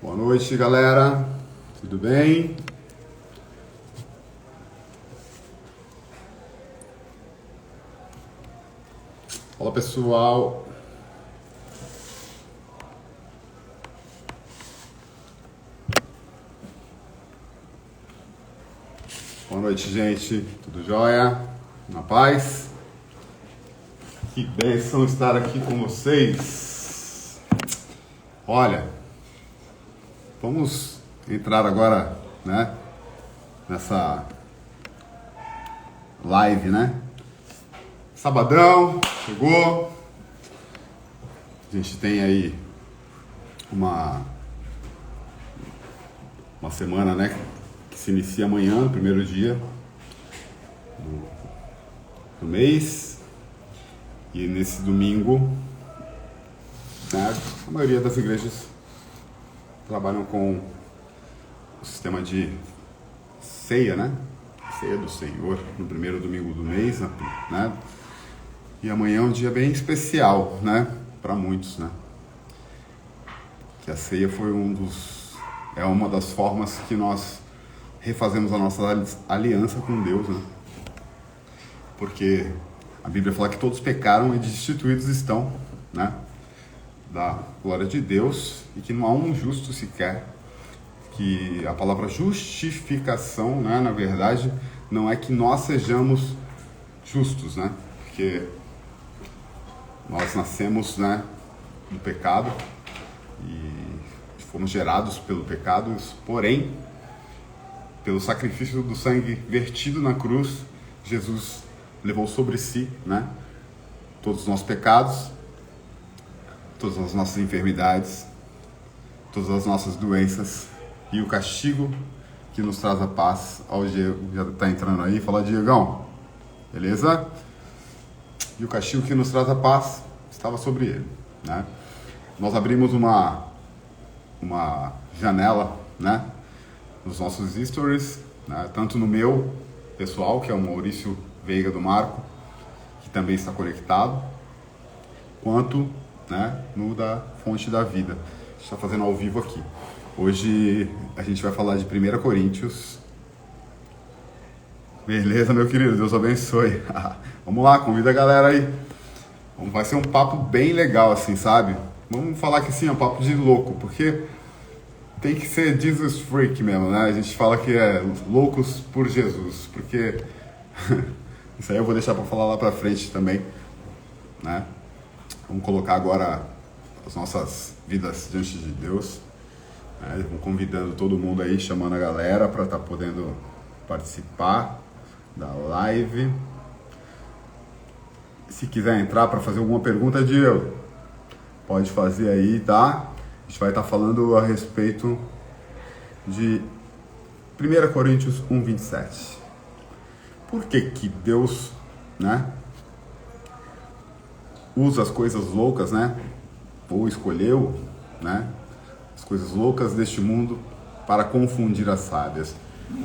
Boa noite, galera. Tudo bem? Olá, pessoal. Boa noite, gente. Tudo jóia? Na paz? Que bênção estar aqui com vocês. Olha, vamos entrar agora, né, nessa live, né? Sabadão, chegou. A gente tem aí uma semana, né, que se inicia amanhã, no primeiro dia do mês. E nesse domingo, né, a maioria das igrejas trabalham com o sistema de ceia, né? Ceia do Senhor, no primeiro domingo do mês, né? E amanhã é um dia bem especial, né? Para muitos, né? Que a ceia foi uma das formas que nós refazemos a nossa aliança com Deus, né? Porque a Bíblia fala que todos pecaram e destituídos estão, né, da glória de Deus, e que não há um justo sequer. Que a palavra justificação, né, na verdade, não é que nós sejamos justos, né? Porque nós nascemos, né, do pecado e fomos gerados pelo pecado, porém, pelo sacrifício do sangue vertido na cruz, Jesus levou sobre si, né, todos os nossos pecados, todas as nossas enfermidades, todas as nossas doenças, e o castigo que nos traz a paz. Ó, o Diego já está entrando aí. Fala, Diegão. Beleza? E o castigo que nos traz a paz estava sobre ele, né? Nós abrimos uma janela, né, nos nossos stories, né, tanto no meu pessoal, que é o Maurício Veiga do Marco, que também está conectado, quanto, né, no da Fonte da Vida. A gente está fazendo ao vivo aqui. Hoje a gente vai falar de 1 Coríntios. Beleza, meu querido? Deus abençoe. Vamos lá, convida a galera aí. Vai ser um papo bem legal, assim, sabe? Vamos falar que assim, é um papo de louco, porque tem que ser Jesus freak mesmo, né? A gente fala que é loucos por Jesus, porque isso aí eu vou deixar para falar lá pra frente também, né? Vamos colocar agora as nossas vidas diante de Deus. Vamos convidando todo mundo aí, chamando a galera para estar podendo participar da live. Se quiser entrar para fazer alguma pergunta, Diego, pode fazer aí, tá? A gente vai estar falando a respeito de 1 Coríntios 1:27. Por que Deus, né, usa as coisas loucas, né? Ou escolheu, né, as coisas loucas deste mundo para confundir as sábias?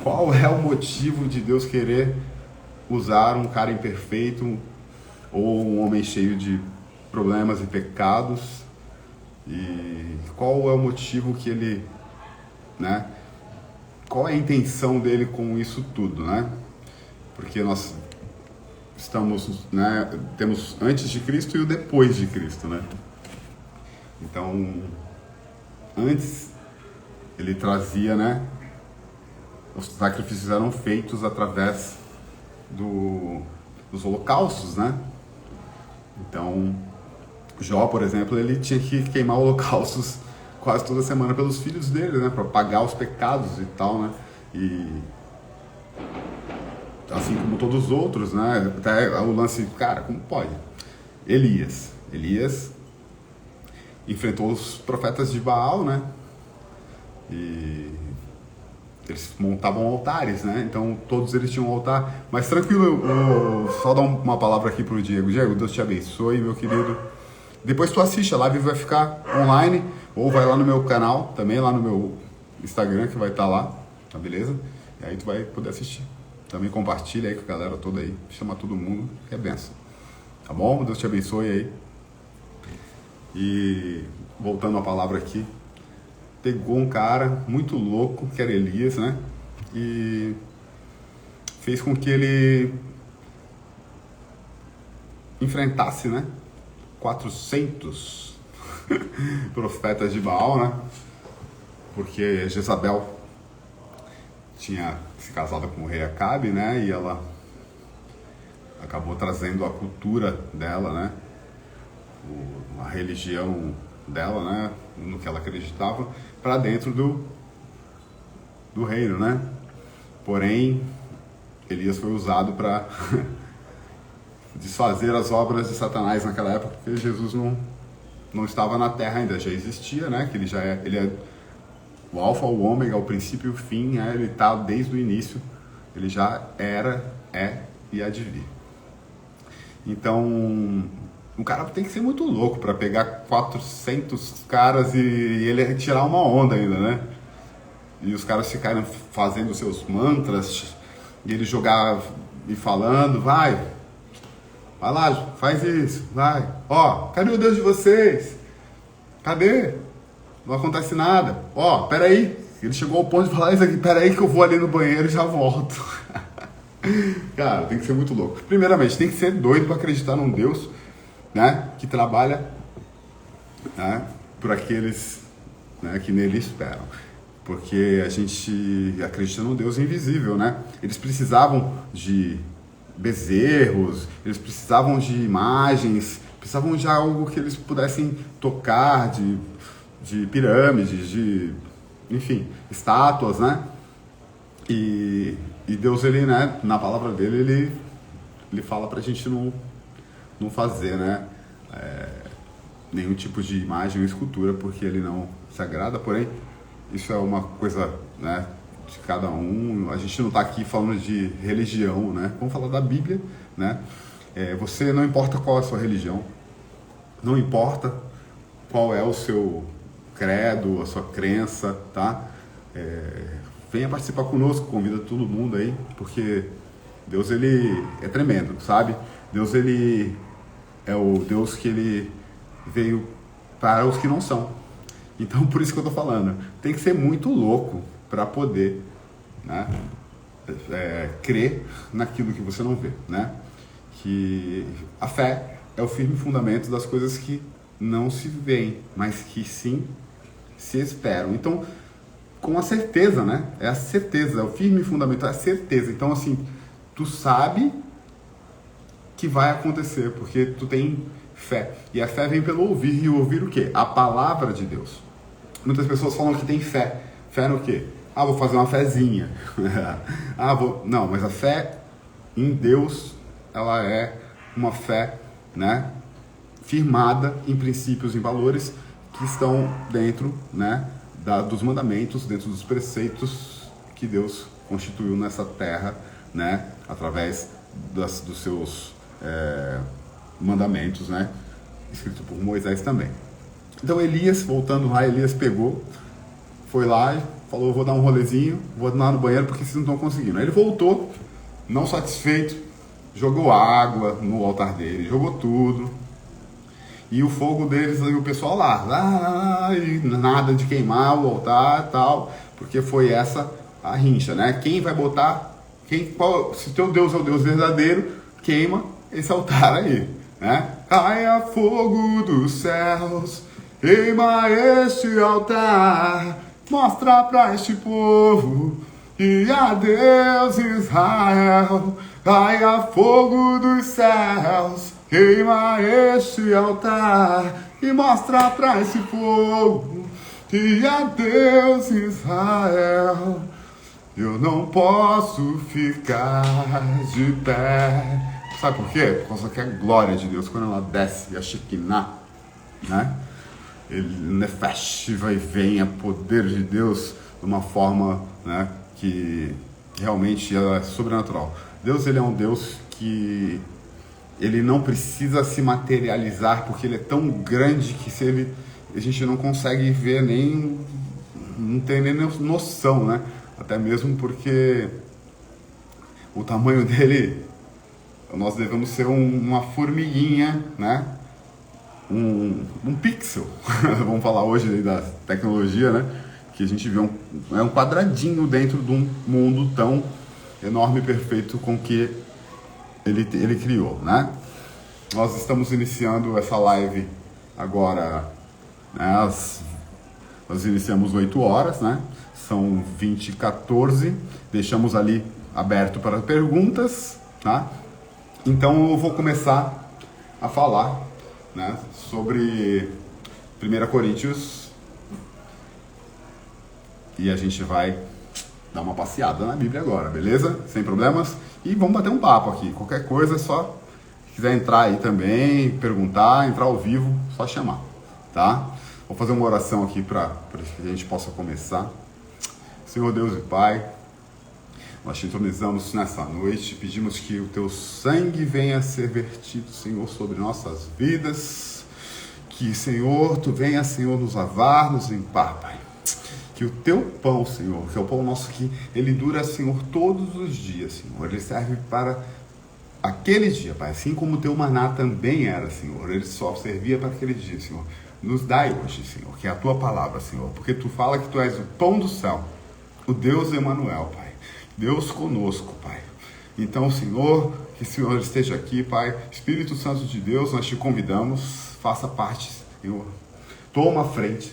Qual é o motivo de Deus querer usar um cara imperfeito ou um homem cheio de problemas e pecados? E qual é o motivo que ele, né, qual é a intenção dele com isso tudo, né? Porque nós estamos, né, temos antes de Cristo e o depois de Cristo, né? Então, antes ele trazia, né, os sacrifícios eram feitos através dos holocaustos, né? Então, Jó, por exemplo, ele tinha que queimar holocaustos quase toda semana pelos filhos dele, né, para pagar os pecados e tal, né? E assim como todos os outros, né? Até o lance, cara, como pode? Elias enfrentou os profetas de Baal, né? E eles montavam altares, né? Então todos eles tinham um altar. Mas tranquilo, eu só dar uma palavra aqui pro Diego. Diego, Deus te abençoe, meu querido. Depois tu assiste, a live vai ficar online, ou vai lá no meu canal, também lá no meu Instagram, que vai estar lá, tá beleza? E aí tu vai poder assistir. Também compartilha aí com a galera toda aí, chama todo mundo, que é benção. Tá bom? Deus te abençoe aí. E voltando à palavra aqui, pegou um cara muito louco, que era Elias, né? E fez com que ele enfrentasse, né? 400 profetas de Baal, né? Porque Jezabel tinha se casado com o rei Acabe, né? E ela acabou trazendo a cultura dela, né? A religião dela, né? No que ela acreditava, para dentro do reino, né? Porém, Elias foi usado para desfazer as obras de Satanás naquela época, porque Jesus não estava na terra ainda, já existia, né? Que ele é o alfa, o ômega, o princípio e o fim, né? Ele está desde o início, ele já era, é e há de vir. Então, o cara tem que ser muito louco para pegar 400 caras e ele tirar uma onda ainda, né? E os caras ficaram fazendo seus mantras, e ele jogava e falando, vai lá, faz isso, vai. Ó, cadê o Deus de vocês? Cadê? Não acontece nada. Ó, peraí. Ele chegou ao ponto de falar isso aqui, peraí que eu vou ali no banheiro e já volto. Cara, tem que ser muito louco. Primeiramente, tem que ser doido para acreditar num Deus, né, que trabalha, né, por aqueles, né, que nele esperam. Porque a gente acredita num Deus invisível, né? Eles precisavam de bezerros, eles precisavam de imagens, precisavam de algo que eles pudessem tocar, de pirâmides, de, enfim, estátuas, né? E Deus, ele, né, na palavra dele, ele fala pra gente não fazer, né, nenhum tipo de imagem ou escultura, porque ele não se agrada. Porém, isso é uma coisa, né, de cada um. A gente não está aqui falando de religião, né? Vamos falar da Bíblia, né? Você, não importa qual é a sua religião, não importa qual é o seu credo, a sua crença, tá? Venha participar conosco, convida todo mundo aí, porque Deus, ele é tremendo, sabe? Deus, ele é o Deus que ele veio para os que não são. Então, por isso que eu tô falando, tem que ser muito louco para poder, né, crer naquilo que você não vê, né? Que a fé é o firme fundamento das coisas que não se veem, mas que sim se esperam. Então, com a certeza, né? É a certeza, é o firme fundamento, é a certeza. Então, assim, tu sabe que vai acontecer, porque tu tem fé. E a fé vem pelo ouvir, e ouvir o quê? A palavra de Deus. Muitas pessoas falam que tem fé. Fé no quê? Ah, vou fazer uma fezinha. Não, mas a fé em Deus, ela é uma fé, né, firmada em princípios, em valores que estão dentro, né, dos mandamentos, dentro dos preceitos que Deus constituiu nessa terra, né, através dos seus mandamentos, né, escrito por Moisés também. Então Elias, voltando lá, Elias pegou, foi lá e falou, vou dar um rolezinho, vou lá no banheiro porque vocês não estão conseguindo. Aí ele voltou, não satisfeito, jogou água no altar dele, jogou tudo. E o fogo deles, o pessoal lá, e nada de queimar o altar e tal, porque foi essa a rincha, né? Quem vai botar, se teu Deus é o Deus verdadeiro, queima esse altar aí, né? Caia fogo dos céus, queima este altar, mostra para este povo que a Deus Israel. Caia fogo dos céus, queima este altar e mostra para esse povo que a Deus Israel. Eu não posso ficar de pé. Sabe por quê? Por causa que a glória de Deus, quando ela desce, a Shekinah, né? Ele Nefesh vai e vem, a poder de Deus de uma forma, né, que realmente é sobrenatural. Deus, ele é um Deus que ele não precisa se materializar, porque ele é tão grande que a gente não consegue ver não tem nem noção, né? Até mesmo porque o tamanho dele, nós devemos ser uma formiguinha, né? Um pixel, vamos falar hoje da tecnologia, né? que a gente vê um quadradinho dentro de um mundo tão enorme e perfeito com que ele criou, né? Nós estamos iniciando essa live agora, né? Nós iniciamos 8 horas, né? São 20h14, deixamos ali aberto para perguntas, tá? Então eu vou começar a falar, né, sobre 1 Coríntios e a gente vai dar uma passeada na Bíblia agora, beleza? Sem problemas? E vamos bater um papo aqui, qualquer coisa é só, se quiser entrar aí também, perguntar, entrar ao vivo, só chamar, tá? Vou fazer uma oração aqui para que a gente possa começar. Senhor Deus e Pai, nós te entronizamos nessa noite, pedimos que o teu sangue venha a ser vertido, Senhor, sobre nossas vidas, que, Senhor, tu venha, Senhor, nos lavar, nos limpar, Pai. Que o teu pão, Senhor, que é o pão nosso, que ele dura, Senhor, todos os dias, Senhor, ele serve para aquele dia, Pai, assim como o teu maná também era, Senhor, ele só servia para aquele dia, Senhor. Nos dai hoje, Senhor, que é a tua palavra, Senhor, porque tu fala que tu és o pão do céu, o Deus Emanuel, Pai, Deus conosco, Pai. Então, Senhor, que o Senhor esteja aqui, Pai, Espírito Santo de Deus, nós te convidamos, faça parte, Senhor, toma a frente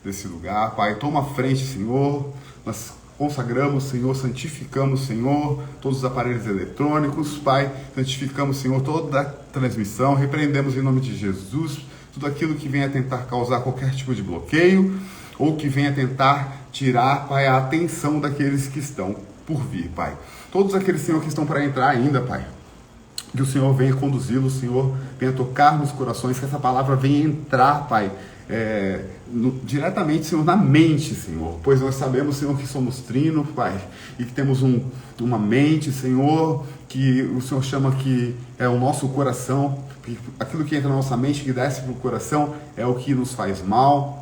desse lugar, Pai, toma a frente, Senhor, nós consagramos, Senhor, santificamos, Senhor, todos os aparelhos eletrônicos, Pai, santificamos, Senhor, toda a transmissão, repreendemos em nome de Jesus tudo aquilo que venha tentar causar qualquer tipo de bloqueio ou que venha tentar tirar, Pai, a atenção daqueles que estão por vir, Pai. Todos aqueles, Senhor, que estão para entrar ainda, Pai, que o Senhor venha conduzi-los, Senhor, venha tocar nos corações, que essa palavra venha entrar, Pai, diretamente, Senhor, na mente, Senhor, pois nós sabemos, Senhor, que somos trino, Pai, e que temos uma mente, Senhor, que o Senhor chama que é o nosso coração, aquilo que entra na nossa mente, que desce para o coração, é o que nos faz mal.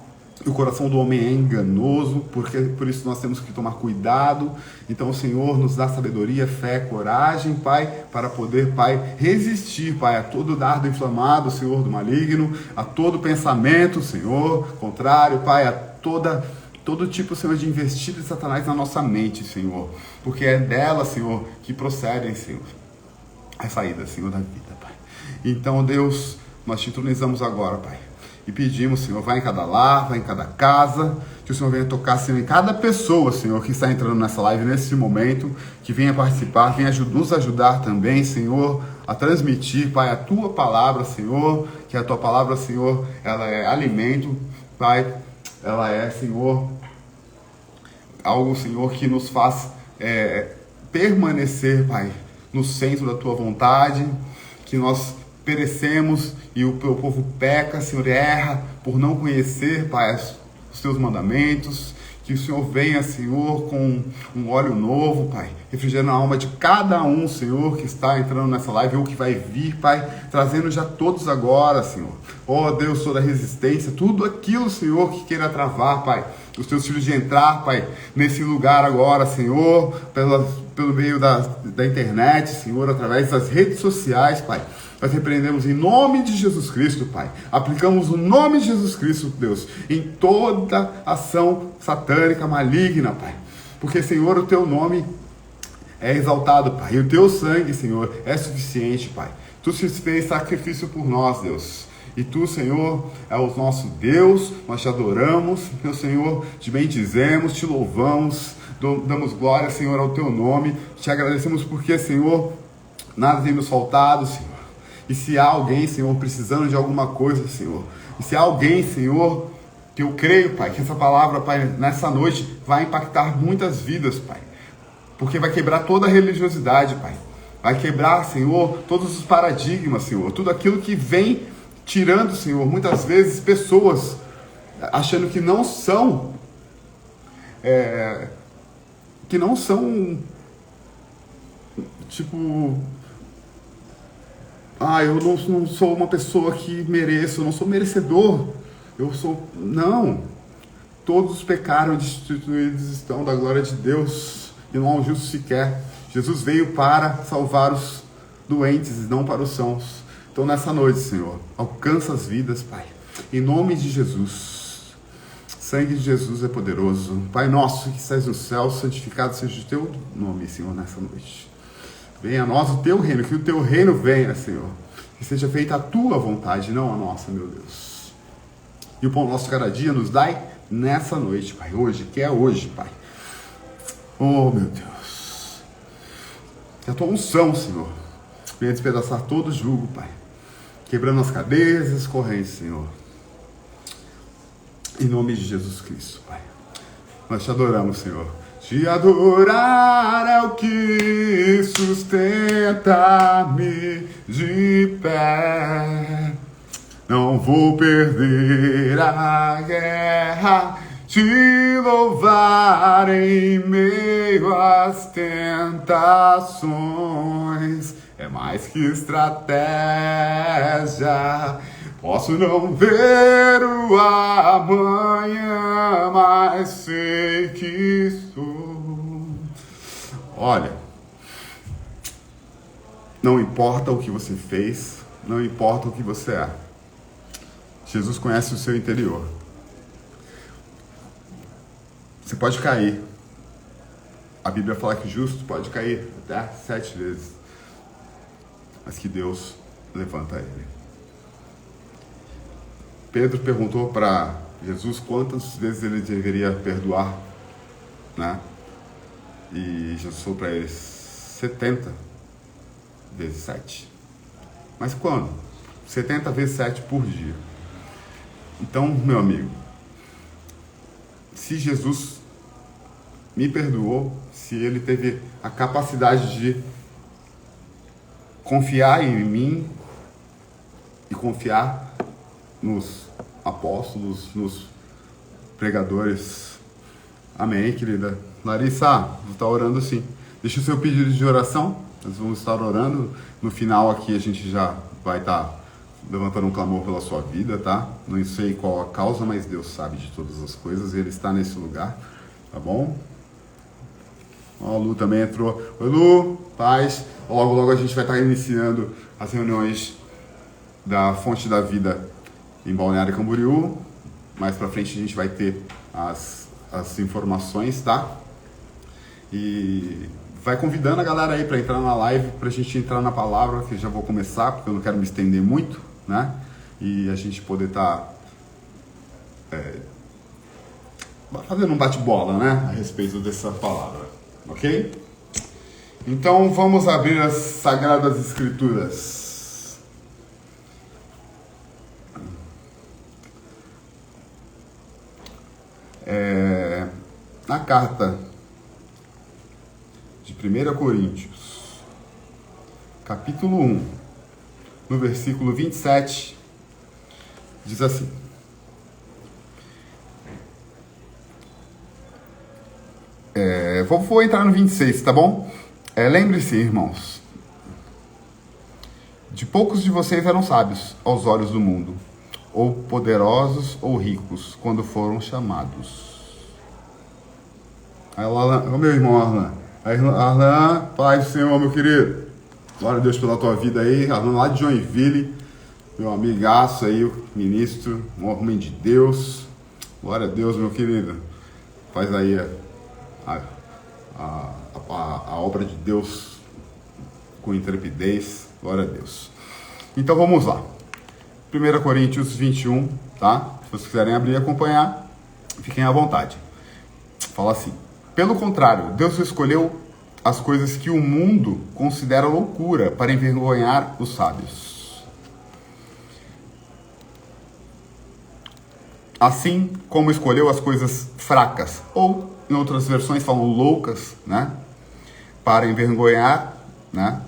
O coração do homem é enganoso, por isso nós temos que tomar cuidado. Então, Senhor, nos dá sabedoria, fé, coragem, Pai, para poder, Pai, resistir, Pai, a todo dardo inflamado, Senhor, do maligno, a todo pensamento, Senhor, contrário, Pai, a todo tipo, Senhor, de investida de Satanás na nossa mente, Senhor, porque é dela, Senhor, que procedem, Senhor, a saída, Senhor, da vida, Pai. Então, Deus, nós te entronizamos agora, Pai, e pedimos, Senhor, vai em cada lar, vai em cada casa, que o Senhor venha tocar, Senhor, em cada pessoa, Senhor, que está entrando nessa live nesse momento, que venha participar, venha nos ajudar também, Senhor, a transmitir, Pai, a tua palavra, Senhor, que a tua palavra, Senhor, ela é alimento, Pai, ela é, Senhor, algo, Senhor, que nos faz permanecer, Pai, no centro da tua vontade, que nós perecemos e o teu povo peca, Senhor, erra por não conhecer, Pai, os teus mandamentos. Que o Senhor venha, Senhor, com um óleo novo, Pai, refrigerando a alma de cada um, Senhor, que está entrando nessa live ou que vai vir, Pai, trazendo já todos agora, Senhor. Ó Deus, toda a resistência, tudo aquilo, Senhor, que queira travar, Pai, os teus filhos de entrar, Pai, nesse lugar agora, Senhor, pelo meio da internet, Senhor, através das redes sociais, Pai. Nós repreendemos em nome de Jesus Cristo, Pai. Aplicamos o nome de Jesus Cristo, Deus, em toda ação satânica, maligna, Pai. Porque, Senhor, o teu nome é exaltado, Pai. E o teu sangue, Senhor, é suficiente, Pai. Tu se fez sacrifício por nós, Deus. E tu, Senhor, é o nosso Deus. Nós te adoramos, meu Senhor. Te bendizemos, te louvamos. Damos glória, Senhor, ao teu nome. Te agradecemos porque, Senhor, nada tem nos faltado, Senhor. E se há alguém, Senhor, precisando de alguma coisa, Senhor, e se há alguém, Senhor, que eu creio, Pai, que essa palavra, Pai, nessa noite vai impactar muitas vidas, Pai, porque vai quebrar toda a religiosidade, Pai, vai quebrar, Senhor, todos os paradigmas, Senhor, tudo aquilo que vem tirando, Senhor, muitas vezes pessoas achando que não são, tipo... eu não sou uma pessoa que mereço, eu não sou merecedor, eu sou... Não, todos os pecaram, destituídos estão da glória de Deus, e não há um justo sequer. Jesus veio para salvar os doentes, não para os sãos. Então nessa noite, Senhor, alcança as vidas, Pai, em nome de Jesus. sangue de Jesus é poderoso. Pai nosso que estás no céu, santificado seja o teu nome, Senhor, nessa noite. Venha a nós o teu reino, que o teu reino venha, Senhor. Que seja feita a tua vontade, não a nossa, meu Deus. E o pão nosso cada dia nos dai nessa noite, Pai. Hoje, que é hoje, Pai. Oh, meu Deus. Que a tua unção, Senhor, venha despedaçar todo o jugo, Pai. Quebrando as cadeias e as correntes, Senhor. Em nome de Jesus Cristo, Pai. Nós te adoramos, Senhor. Te adorar é o que sustenta-me de pé. Não vou perder a guerra. Te louvar em meio às tentações. É mais que estratégia. Posso não ver o amanhã, mas sei que sou. Olha, não importa o que você fez, não importa o que você é. Jesus conhece o seu interior. Você pode cair. A Bíblia fala que o justo pode cair até 7 vezes. Mas que Deus levanta ele. Pedro perguntou para Jesus quantas vezes ele deveria perdoar, né? E Jesus falou para ele 70 vezes 7. Mas quando? 70 vezes 7 por dia. Então, meu amigo, se Jesus me perdoou, se ele teve a capacidade de confiar em mim e confiar nos apóstolos, nos pregadores. Amém, querida. Larissa, vou estar orando sim. Deixa o seu pedido de oração. Nós vamos estar orando. No final aqui a gente já vai estar levantando um clamor pela sua vida, tá? Não sei qual a causa, mas Deus sabe de todas as coisas e Ele está nesse lugar, tá bom? Ó, a Lu também entrou. Oi, Lu, paz. Logo, logo a gente vai estar iniciando as reuniões da Fonte da Vida em Balneário Camboriú. Mais pra frente a gente vai ter as informações, tá? E vai convidando a galera aí para entrar na live, pra gente entrar na palavra, que já vou começar, porque eu não quero me estender muito, né? E a gente poder estar fazendo um bate-bola, né? A respeito dessa palavra, ok? Então vamos abrir as Sagradas Escrituras. Na carta de 1 Coríntios, capítulo 1, no versículo 27, diz assim: vou entrar no 26, tá bom? Lembre-se, irmãos, de poucos de vocês eram sábios aos olhos do mundo, ou poderosos ou ricos, quando foram chamados. Aí, o meu irmão Arlan. Aí, Arlan, paz do Senhor, meu querido. Glória a Deus pela tua vida aí. Arlan lá de Joinville, meu amigaço aí, o ministro, um homem de Deus. Glória a Deus, meu querido. Faz aí a obra de Deus com intrepidez. Glória a Deus. Então vamos lá. 1 Coríntios 21, tá? Se vocês quiserem abrir e acompanhar, fiquem à vontade. Fala assim: pelo contrário, Deus escolheu as coisas que o mundo considera loucura para envergonhar os sábios. Assim como escolheu as coisas fracas, ou em outras versões falam loucas, né? Para envergonhar, né?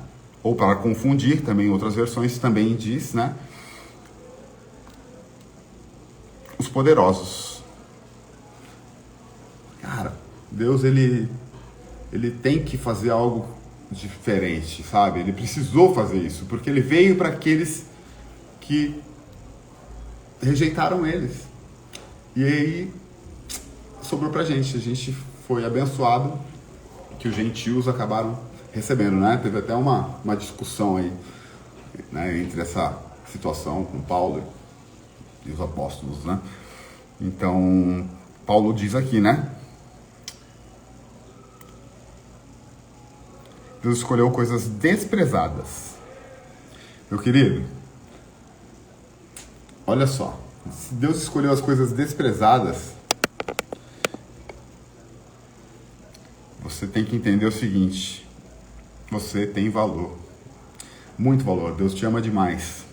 Ou para confundir, também em outras versões também diz, né? Os poderosos. Cara, Deus, ele tem que fazer algo diferente, sabe? Ele precisou fazer isso, porque ele veio para aqueles que rejeitaram eles. E aí, sobrou pra gente. A gente foi abençoado, que os gentios acabaram recebendo, né? Teve até uma discussão aí, né, entre essa situação com Paulo e os apóstolos, né? Então, Paulo diz aqui, né? Deus escolheu coisas desprezadas. Meu querido, olha só. Se Deus escolheu as coisas desprezadas, você tem que entender o seguinte: você tem valor, muito valor. Deus te ama demais.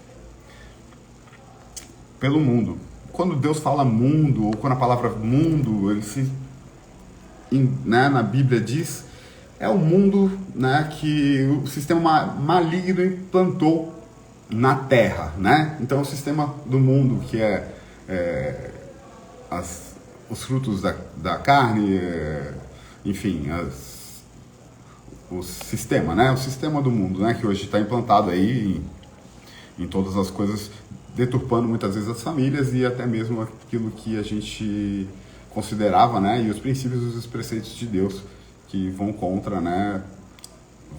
Pelo mundo. Quando Deus fala mundo, ou quando a palavra mundo, né, na Bíblia diz, é o mundo, né, que o sistema maligno implantou na Terra, né? Então o sistema do mundo, que os frutos da carne, enfim, o sistema, né? O sistema do mundo, né? Que hoje está implantado aí em todas as coisas, deturpando muitas vezes as famílias e até mesmo aquilo que a gente considerava, né? E os princípios e os preceitos de Deus, que vão contra, né,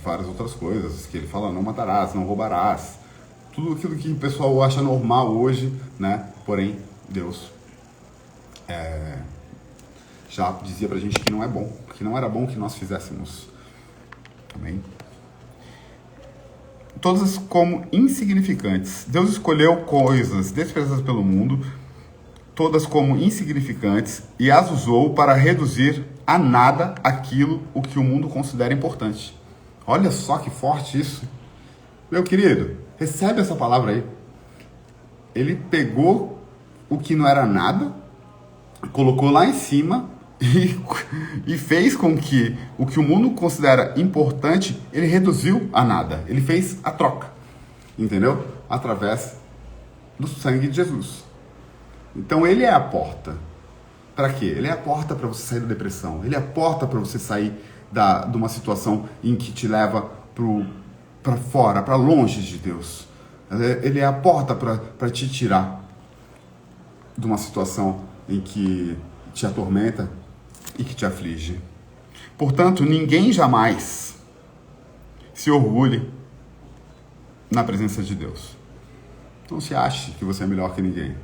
várias outras coisas, que ele fala: não matarás, não roubarás, tudo aquilo que o pessoal acha normal hoje, né? Porém, Deus já dizia pra gente que não é bom, que não era bom que nós fizéssemos. Amém? Todas como insignificantes. Deus escolheu coisas desprezadas pelo mundo, todas como insignificantes, e as usou para reduzir a nada aquilo o que o mundo considera importante. Olha só que forte isso. Meu querido, recebe essa palavra aí. Ele pegou o que não era nada, colocou lá em cima e fez com que o que o mundo considera importante, ele reduziu a nada. Ele fez a troca, entendeu? Através do sangue de Jesus. Então ele é a porta. Para quê? Ele é a porta para você sair da depressão. Ele é a porta para você sair de uma situação em que te leva para fora, para longe de Deus. Ele é a porta para te tirar de uma situação em que te atormenta e que te aflige. Portanto, ninguém jamais se orgulhe na presença de Deus. Não se ache que você é melhor que ninguém.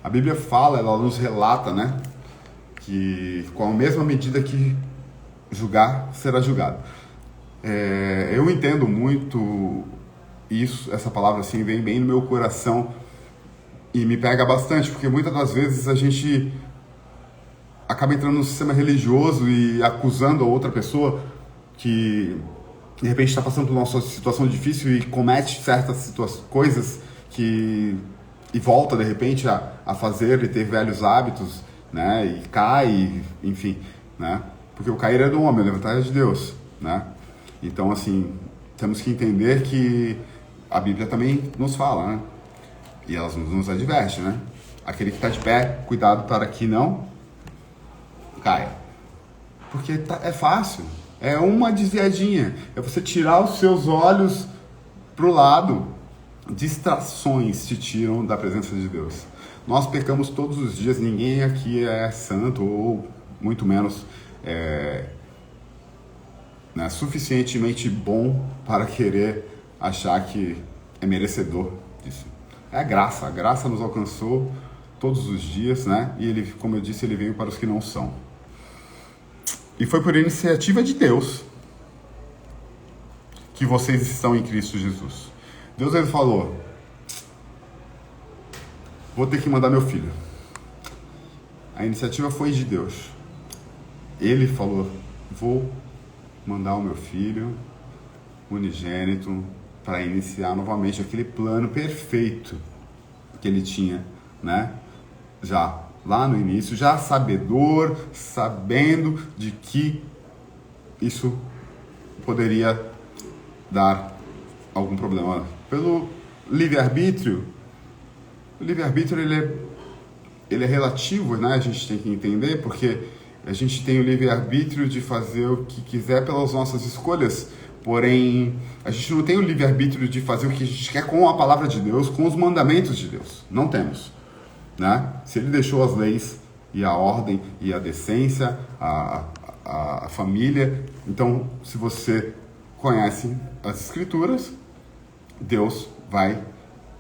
A Bíblia fala, ela nos relata, né, que com a mesma medida que julgar, será julgado. Eu entendo muito isso, essa palavra assim, vem bem no meu coração e me pega bastante, porque muitas das vezes a gente acaba entrando no sistema religioso e acusando a outra pessoa que de repente está passando por uma situação difícil e comete certas coisas e volta de repente a fazer e ter velhos hábitos, né? E cai, enfim, né? Porque o cair é do homem, o levantar é de Deus, né? Então, assim, temos que entender que a Bíblia também nos fala, né? E ela nos adverte, né? Aquele que está de pé, cuidado para que não caia. Porque é fácil. É uma desviadinha. É você tirar os seus olhos pro lado. Distrações te tiram da presença de Deus. Nós pecamos todos os dias. Ninguém aqui é santo ou muito menos né, suficientemente bom para querer achar que é merecedor disso. É a graça nos alcançou todos os dias, né? E ele, como eu disse, ele veio para os que não são. E foi por iniciativa de Deus que vocês estão em Cristo Jesus. Deus, ele falou: vou ter que mandar meu filho. A iniciativa foi de Deus. Ele falou: vou mandar o meu filho unigênito para iniciar novamente aquele plano perfeito que ele tinha, né? Já lá no início, já sabedor, sabendo de que isso poderia dar algum problema. Pelo livre-arbítrio, o livre-arbítrio ele é relativo, né? A gente tem que entender, porque a gente tem o livre-arbítrio de fazer o que quiser pelas nossas escolhas, porém, a gente não tem o livre-arbítrio de fazer o que a gente quer com a palavra de Deus, com os mandamentos de Deus. Não temos, né? Se ele deixou as leis e a ordem e a decência, a família, então, se você conhece as Escrituras, Deus vai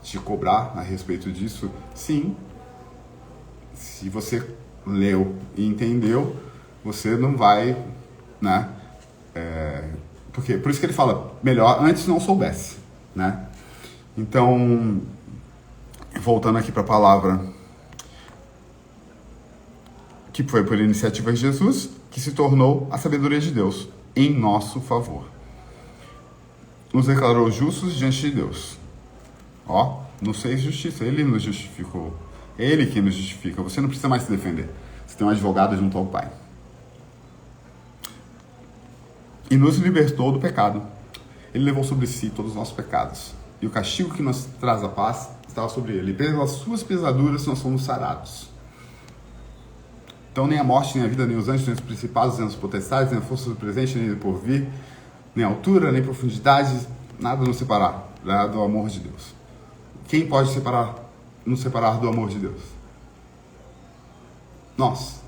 te cobrar a respeito disso, sim. Se você leu e entendeu, você não vai, né? Porque, por isso que ele fala, melhor antes não soubesse, né? Então, voltando aqui para a palavra, que foi por iniciativa de Jesus, que se tornou a sabedoria de Deus em nosso favor. Nos declarou justos diante de Deus. Ó, nos fez justiça, Ele nos justificou. Ele que nos justifica, você não precisa mais se defender. Você tem um advogado junto ao Pai. E nos libertou do pecado. Ele levou sobre si todos os nossos pecados. E o castigo que nos traz a paz estava sobre ele. E pelas suas pesaduras nós fomos sarados. Então nem a morte, nem a vida, nem os anjos, nem os principados, nem os potestades, nem a força do presente, nem do porvir, nem a altura, nem profundidade, nada nos separará do amor de Deus. Quem pode nos separar do amor de Deus? Nós.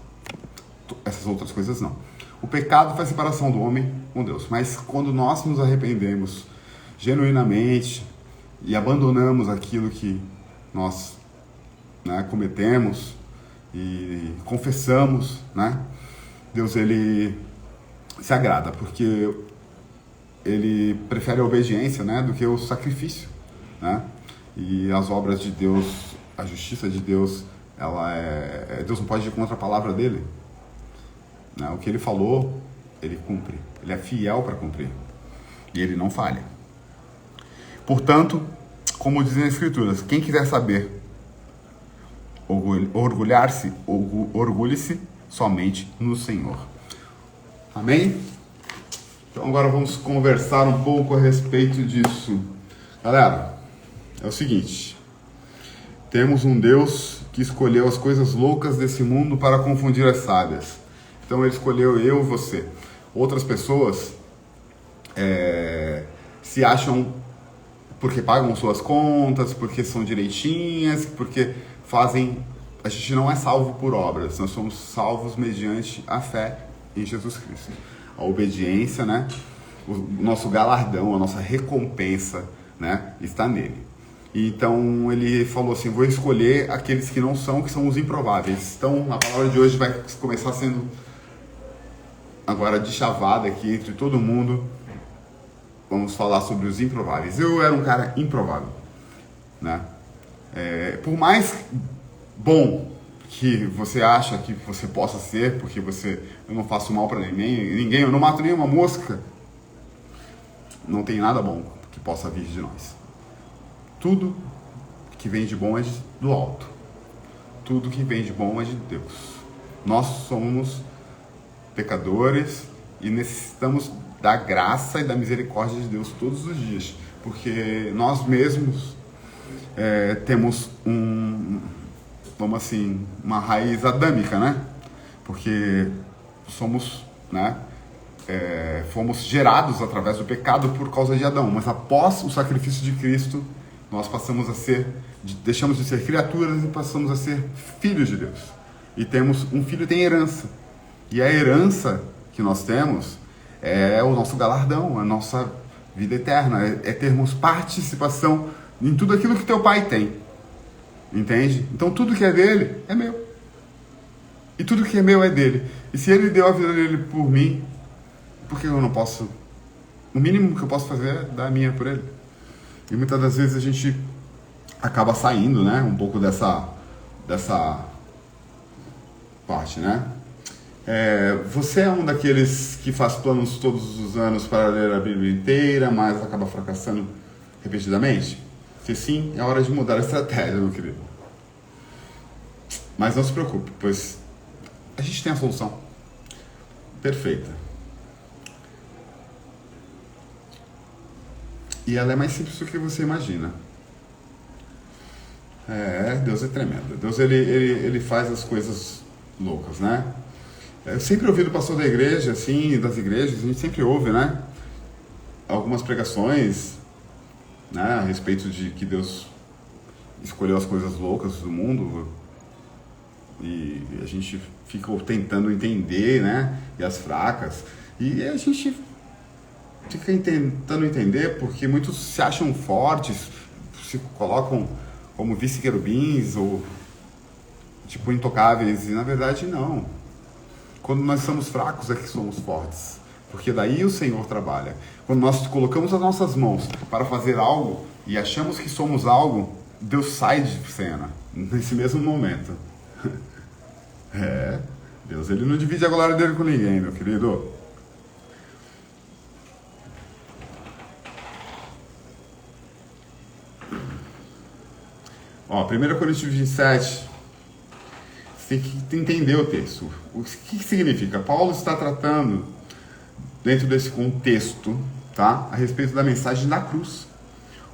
Essas outras coisas não. O pecado faz separação do homem com Deus. Mas quando nós nos arrependemos genuinamente e abandonamos aquilo que nós, né, cometemos e confessamos, né, Deus, ele se agrada, porque ele prefere a obediência, né, do que o sacrifício, né? E as obras de Deus, a justiça de Deus, Deus não pode ir contra a palavra dele, né? O que ele falou, ele cumpre. Ele é fiel para cumprir. E ele não falha. Portanto, como dizem as Escrituras, quem quiser saber orgulhar-se, orgulhe-se somente no Senhor. Amém? Então agora vamos conversar um pouco a respeito disso. Galera, é o seguinte. Temos um Deus que escolheu as coisas loucas desse mundo para confundir as sábias. Então ele escolheu eu e você. Outras pessoas se acham porque pagam suas contas, porque são direitinhas, porque fazem... A gente não é salvo por obras, nós somos salvos mediante a fé em Jesus Cristo. A obediência, né? O nosso galardão, a nossa recompensa, né, está nele. E então ele falou assim, vou escolher aqueles que não são, que são os improváveis. Então a palavra de hoje vai começar sendo agora deschavada aqui entre todo mundo. Vamos falar sobre os improváveis. Eu era um cara improvável, né? Por mais bom que você acha que você possa ser, porque eu não faço mal para ninguém, eu não mato nenhuma mosca, não tem nada bom que possa vir de nós. Tudo que vem de bom é do alto. Tudo que vem de bom é de Deus. Nós somos pecadores e necessitamos da graça e da misericórdia de Deus todos os dias, porque nós mesmos temos vamos assim, uma raiz adâmica, né? Porque somos, né? Fomos gerados através do pecado por causa de Adão, mas após o sacrifício de Cristo, nós deixamos de ser criaturas e passamos a ser filhos de Deus. E um filho tem herança. E a herança que nós temos é o nosso galardão, a nossa vida eterna, é termos participação em tudo aquilo que teu pai tem. Entende? Então tudo que é dele é meu. E tudo que é meu é dele. E se ele deu a vida dele por mim, por que eu não posso? O mínimo que eu posso fazer é dar a minha por ele. E muitas das vezes a gente acaba saindo, né? Um pouco dessa parte, né? Você é um daqueles que faz planos todos os anos para ler a Bíblia inteira, mas acaba fracassando repetidamente? Se sim, é hora de mudar a estratégia, meu querido. Mas não se preocupe, pois a gente tem a solução perfeita. E ela é mais simples do que você imagina. Deus é tremendo. Deus, ele faz as coisas loucas, né? Eu sempre ouvi do pastor da igreja, assim, das igrejas, a gente sempre ouve, né? Algumas pregações, né, a respeito de que Deus escolheu as coisas loucas do mundo e a gente fica tentando entender, né, e as fracas, e a gente fica tentando entender porque muitos se acham fortes, se colocam como vice-querubins ou tipo, intocáveis, e na verdade não. Quando nós somos fracos é que somos fortes, porque daí o Senhor trabalha. Quando nós colocamos as nossas mãos para fazer algo e achamos que somos algo, Deus sai de cena nesse mesmo momento. Deus, ele não divide a glória dele com ninguém, meu querido. Ó, 1 Coríntios 27, você tem que entender o texto. O que significa? Paulo está tratando, dentro desse contexto, tá, a respeito da mensagem da cruz.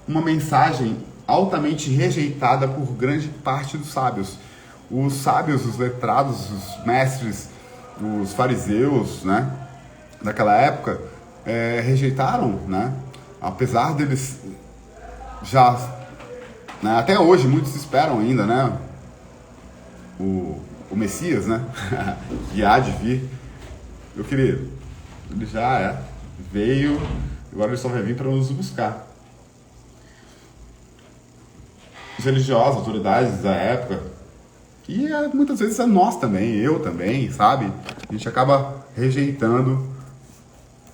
Uma mensagem altamente rejeitada por grande parte dos sábios. Os sábios, os letrados, os mestres, os fariseus, né, daquela época, rejeitaram, né, apesar deles já, né, até hoje muitos esperam ainda, né, o Messias, né, que há de vir. Meu querido, ele já veio, agora ele só vai vir para nos buscar. Os religiosos, autoridades da época, e muitas vezes nós também, eu também, sabe? A gente acaba rejeitando.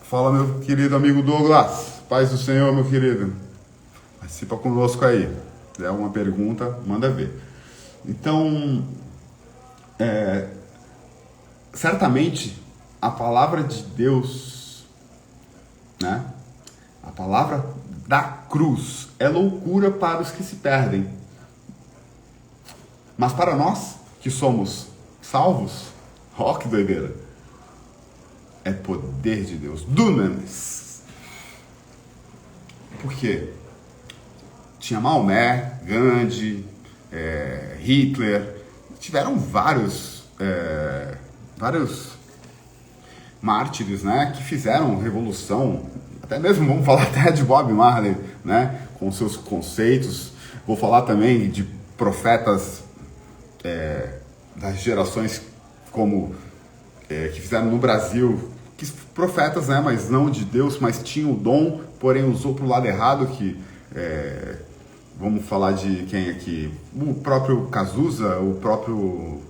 Fala, meu querido amigo Douglas, paz do Senhor, meu querido. Participa conosco aí. Se der uma pergunta, manda ver. Então, certamente, a palavra de Deus, né? A palavra da cruz é loucura para os que se perdem. Mas para nós, que somos salvos, ó que doideira, é poder de Deus, dunamis. Por quê? Tinha Maomé, Gandhi, Hitler, tiveram vários mártires, né, que fizeram revolução, até mesmo vamos falar até de Bob Marley, né, com seus conceitos. Vou falar também de profetas das gerações como que fizeram no Brasil, que profetas, né, mas não de Deus, mas tinham o dom, porém usou para o lado errado, que vamos falar de quem aqui? O próprio Cazuza, o próprio...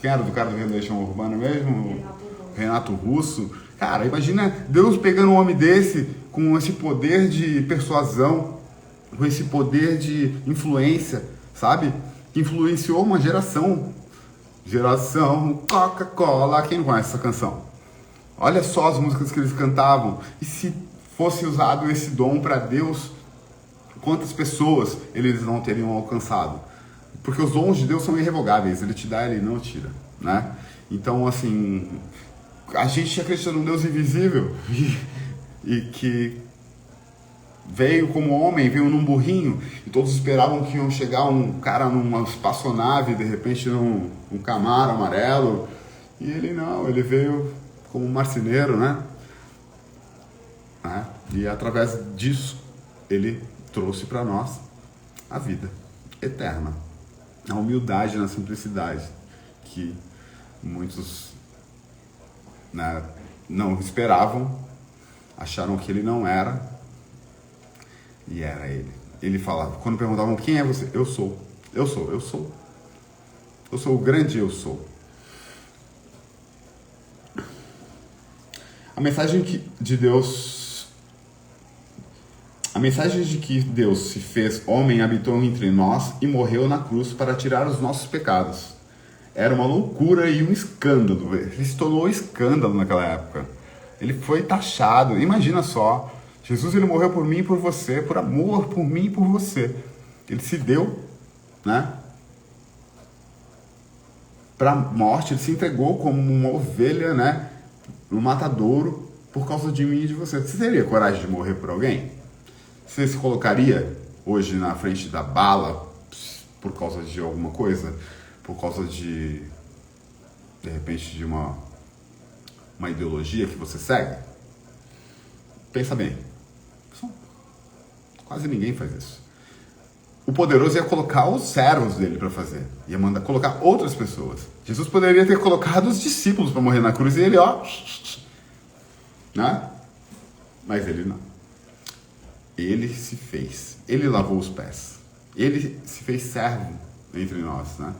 Quem era do cara do Revolução Urbana mesmo? Renato Russo. Cara, imagina Deus pegando um homem desse, com esse poder de persuasão, com esse poder de influência, sabe? Que influenciou uma geração. Geração Coca-Cola. Quem não conhece essa canção? Olha só as músicas que eles cantavam. E se fosse usado esse dom para Deus, quantas pessoas eles não teriam alcançado? Porque os dons de Deus são irrevogáveis. Ele te dá, ele não tira, né? Então, assim, a gente acredita num Deus invisível e que veio como homem, veio num burrinho, e todos esperavam que iam chegar um cara numa espaçonave, de repente num Camaro amarelo, e ele não, ele veio como um marceneiro, né? E através disso, ele trouxe para nós a vida eterna, a humildade na simplicidade, que muitos, né, não esperavam, acharam que ele não era, e era ele. Ele falava, quando perguntavam quem é você, eu sou o grande eu sou. A mensagem de que Deus se fez homem habitou entre nós e morreu na cruz para tirar os nossos pecados. Era uma loucura e um escândalo. Ele se tornou escândalo naquela época. Ele foi taxado. Imagina só. Jesus, ele morreu por mim e por você, por amor por mim e por você. Ele se deu, né, para a morte. Ele se entregou como uma ovelha, né, no matadouro por causa de mim e de você. Você teria coragem de morrer por alguém? Você se colocaria hoje na frente da bala por causa de alguma coisa? Por causa de repente, de uma ideologia que você segue? Pensa bem. Quase ninguém faz isso. O poderoso ia colocar os servos dele para fazer. Ia mandar colocar outras pessoas. Jesus poderia ter colocado os discípulos para morrer na cruz e ele, ó... né? Mas ele não. Ele se fez. Ele lavou os pés. Ele se fez servo entre nós, né?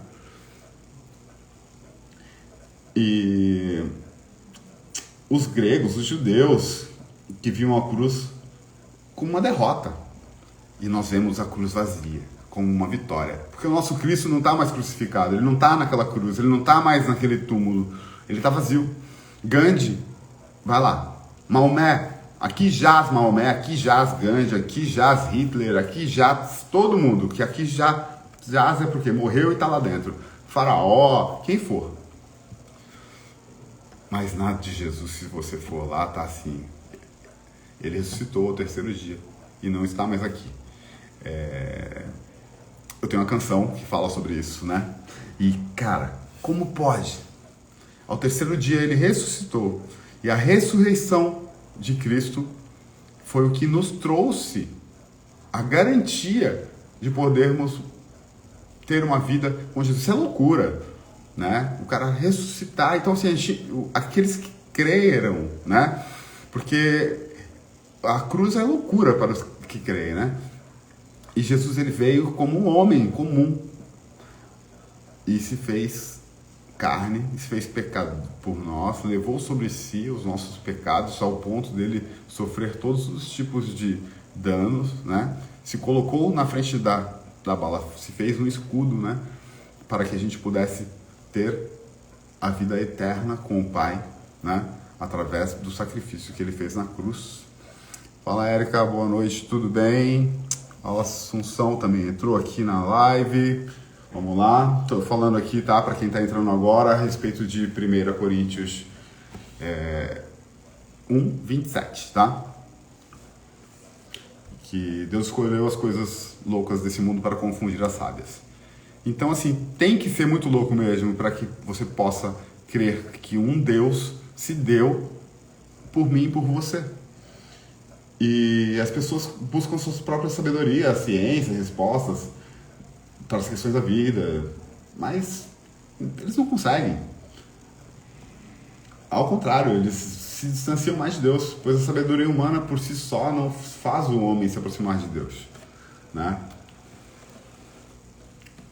E os gregos, os judeus, que viam a cruz como uma derrota. E nós vemos a cruz vazia, como uma vitória. Porque o nosso Cristo não está mais crucificado, ele não está naquela cruz, ele não está mais naquele túmulo, ele está vazio. Gandhi, vai lá. Maomé, aqui jaz Maomé, aqui jaz Gandhi, aqui jaz Hitler, aqui jaz todo mundo, que aqui jaz é porque morreu e está lá dentro. Faraó, quem for. Mas nada de Jesus, se você for lá, tá assim. Ele ressuscitou ao terceiro dia e não está mais aqui. Eu tenho uma canção que fala sobre isso, né? E, cara, como pode? Ao terceiro dia ele ressuscitou. E a ressurreição de Cristo foi o que nos trouxe a garantia de podermos ter uma vida com Jesus. Isso é loucura, né? O cara ressuscitar. Então, assim, aqueles que creram, né? Porque a cruz é loucura para os que creem, né? E Jesus, ele veio como um homem comum e se fez carne, se fez pecado por nós, levou sobre si os nossos pecados ao ponto dele sofrer todos os tipos de danos, né? Se colocou na frente da bala, se fez um escudo, né? Para que a gente pudesse ter a vida eterna com o Pai, né? Através do sacrifício que ele fez na cruz. Fala, Érica, boa noite, tudo bem? A Assunção também entrou aqui na live. Vamos lá. Estou falando aqui, tá? Para quem está entrando agora, a respeito de 1 Coríntios 1:27, tá? Que Deus escolheu as coisas loucas desse mundo para confundir as sábias. Então, assim, tem que ser muito louco mesmo para que você possa crer que um Deus se deu por mim e por você. E as pessoas buscam sua própria sabedoria, ciência, respostas para as questões da vida, mas eles não conseguem. Ao contrário, eles se distanciam mais de Deus, pois a sabedoria humana por si só não faz o homem se aproximar de Deus, né?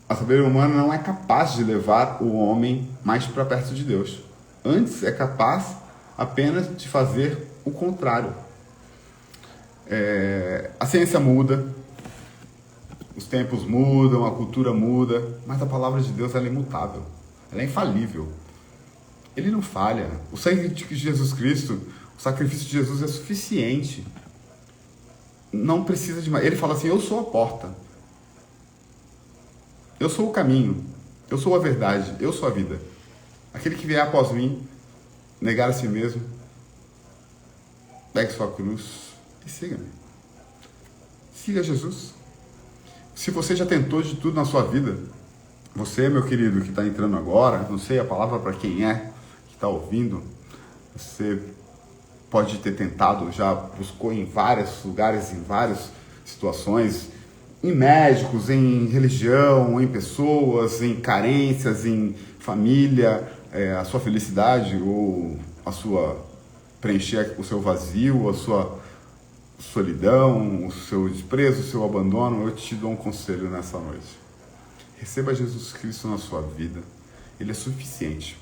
A sabedoria humana não é capaz de levar o homem mais para perto de Deus. Antes, é capaz apenas de fazer o contrário. A ciência muda, os tempos mudam, a cultura muda, mas a palavra de Deus ela é imutável, ela é infalível. Ele não falha. O sangue de Jesus Cristo, o sacrifício de Jesus é suficiente. Não precisa de mais. Ele fala assim, eu sou a porta. Eu sou o caminho. Eu sou a verdade. Eu sou a vida. Aquele que vier após mim, negar a si mesmo, pegue sua cruz e siga-me. Siga Jesus. Se você já tentou de tudo na sua vida, você, meu querido, que está entrando agora, não sei a palavra para quem é, que está ouvindo, você pode ter tentado, já buscou em vários lugares, em várias situações, em médicos, em religião, em pessoas, em carências, em família, a sua felicidade ou a sua preencher o seu vazio, a sua solidão, o seu desprezo, o seu abandono. Eu te dou um conselho nessa noite. Receba Jesus Cristo na sua vida. Ele é suficiente.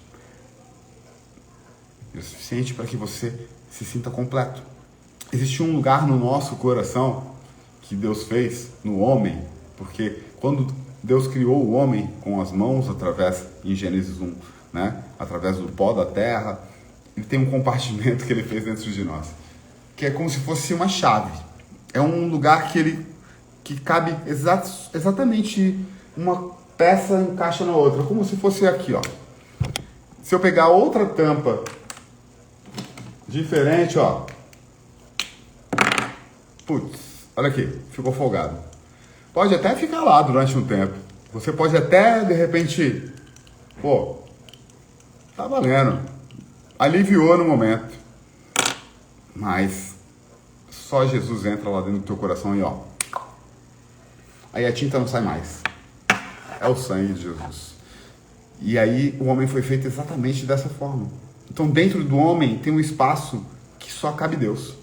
Ele é suficiente para que você se sinta completo. Existe um lugar no nosso coração que Deus fez no homem, porque quando Deus criou o homem com as mãos, em Gênesis 1, né, através do pó da terra, ele tem um compartimento que ele fez dentro de nós, que é como se fosse uma chave. É um lugar que cabe exatamente uma peça encaixa na outra, como se fosse aqui, ó. Se eu pegar outra tampa diferente, ó, putz, olha aqui, ficou folgado. Pode até ficar lá durante um tempo. Você pode até, de repente, pô, tá valendo. Aliviou no momento. Mas só Jesus entra lá dentro do teu coração e ó. Aí a tinta não sai mais. É o sangue de Jesus. E aí o homem foi feito exatamente dessa forma. Então dentro do homem tem um espaço que só cabe Deus.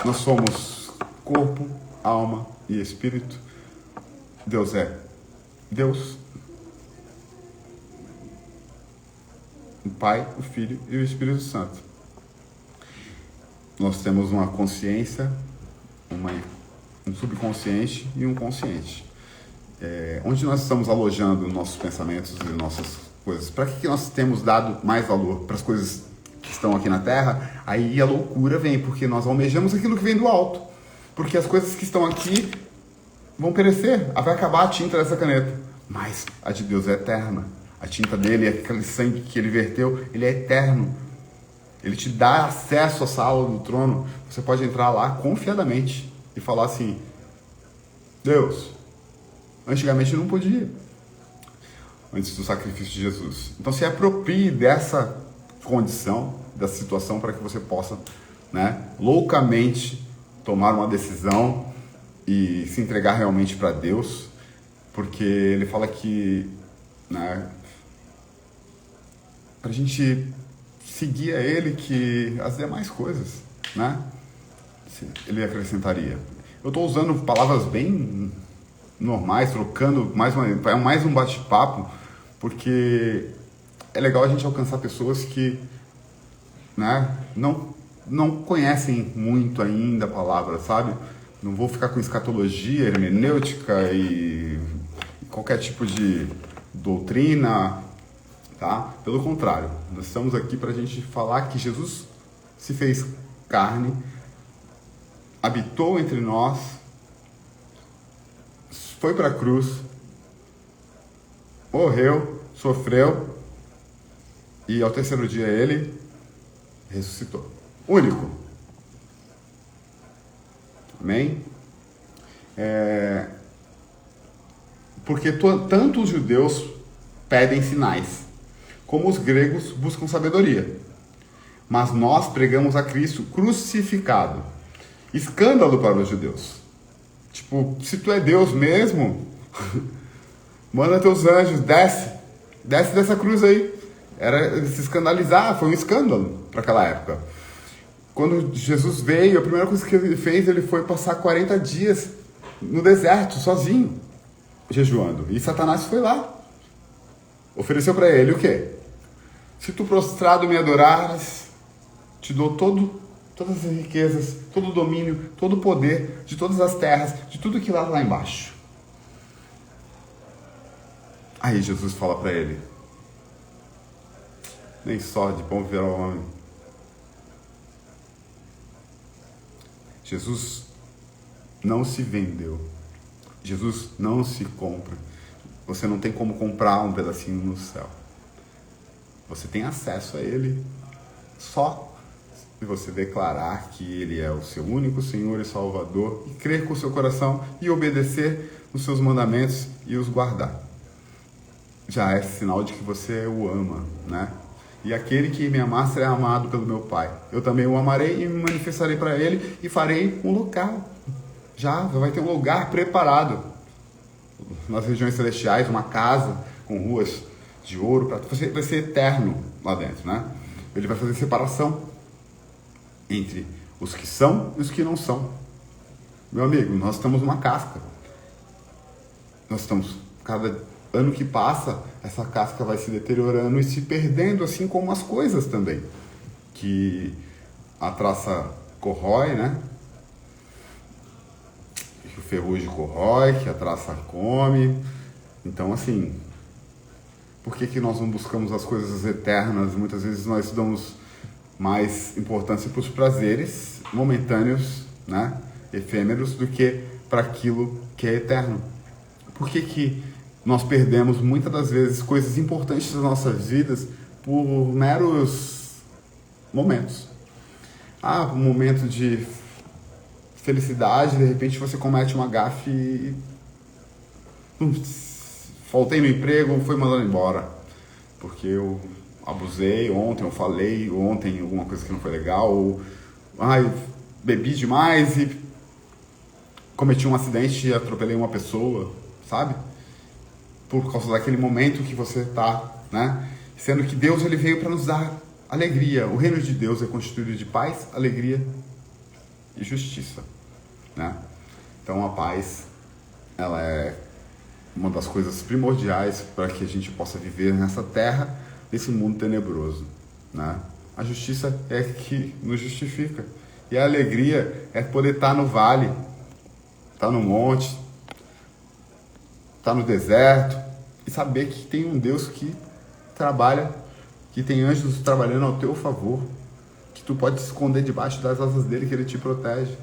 Nós somos corpo, alma e espírito. Deus é Deus, o Pai, o Filho e o Espírito Santo. Nós temos uma consciência, um subconsciente e um consciente. Onde nós estamos alojando nossos pensamentos e nossas coisas? Para que nós temos dado mais valor para as coisas que estão aqui na Terra? Aí a loucura vem, porque nós almejamos aquilo que vem do alto. Porque as coisas que estão aqui vão perecer, vai acabar a tinta dessa caneta. Mas a de Deus é eterna. A tinta dele, aquele sangue que ele verteu, ele é eterno. Ele te dá acesso à sala do trono. Você pode entrar lá confiadamente e falar assim: Deus, antigamente não podia, antes do sacrifício de Jesus. Então se aproprie dessa condição, dessa situação, para que você possa, loucamente tomar uma decisão e se entregar realmente para Deus, porque ele fala que, para a gente seguir a ele, que as demais coisas, ele acrescentaria. Eu estou usando palavras bem normais, trocando mais um bate-papo, porque é legal a gente alcançar pessoas que não conhecem muito ainda a palavra, sabe? Não vou ficar com escatologia, hermenêutica e qualquer tipo de doutrina, tá? Pelo contrário, nós estamos aqui para a gente falar que Jesus se fez carne, habitou entre nós, foi para a cruz, morreu, sofreu e ao terceiro dia ele ressuscitou. Único. Amém? Porque tanto os judeus pedem sinais, como os gregos buscam sabedoria. Mas nós pregamos a Cristo crucificado. Escândalo para os judeus. Tipo, se tu é Deus mesmo, manda teus anjos, desce dessa cruz aí. Era se escandalizar, foi um escândalo para aquela época. Quando Jesus veio, a primeira coisa que ele fez, ele foi passar 40 dias no deserto, sozinho, jejuando. E Satanás foi lá. Ofereceu para ele o quê? Se tu prostrado me adorares, te dou todas as riquezas, todo o domínio, todo o poder de todas as terras, de tudo que lá embaixo. Aí Jesus fala para ele: nem só de pão viverá o homem. Jesus não se vendeu. Jesus não se compra. Você não tem como comprar um pedacinho no céu. Você tem acesso a ele só se você declarar que ele é o seu único Senhor e Salvador, e crer com o seu coração e obedecer os seus mandamentos e os guardar. Já é sinal de que você o ama, E aquele que me amar será amado pelo meu Pai. Eu também o amarei e me manifestarei para ele e farei um local. Já vai ter um lugar preparado nas regiões celestiais, uma casa com ruas de ouro, vai ser eterno lá dentro, Ele vai fazer separação entre os que são e os que não são. Meu amigo, nós estamos numa casca. Nós estamos, cada ano que passa, essa casca vai se deteriorando e se perdendo, assim como as coisas também. Que a traça corrói, Que o ferrugem corrói, que a traça come. Então, assim, por que nós não buscamos as coisas eternas? Muitas vezes nós damos mais importância para os prazeres momentâneos, efêmeros, do que para aquilo que é eterno. Por que nós perdemos muitas das vezes coisas importantes das nossas vidas por meros momentos? Um momento de felicidade, de repente você comete uma gafe e faltei no emprego, fui mandado embora porque eu abusei ontem, eu falei ontem alguma coisa que não foi legal, ou bebi demais e cometi um acidente e atropelei uma pessoa, sabe? Por causa daquele momento que você está, Sendo que Deus, ele veio para nos dar alegria. O reino de Deus é constituído de paz, alegria e justiça, Então a paz, ela é uma das coisas primordiais para que a gente possa viver nessa terra, nesse mundo tenebroso, né? A justiça é que nos justifica. E a alegria é poder estar no vale, estar no monte, estar no deserto e saber que tem um Deus que trabalha, que tem anjos trabalhando ao teu favor, que tu pode se esconder debaixo das asas dele, que ele te protege,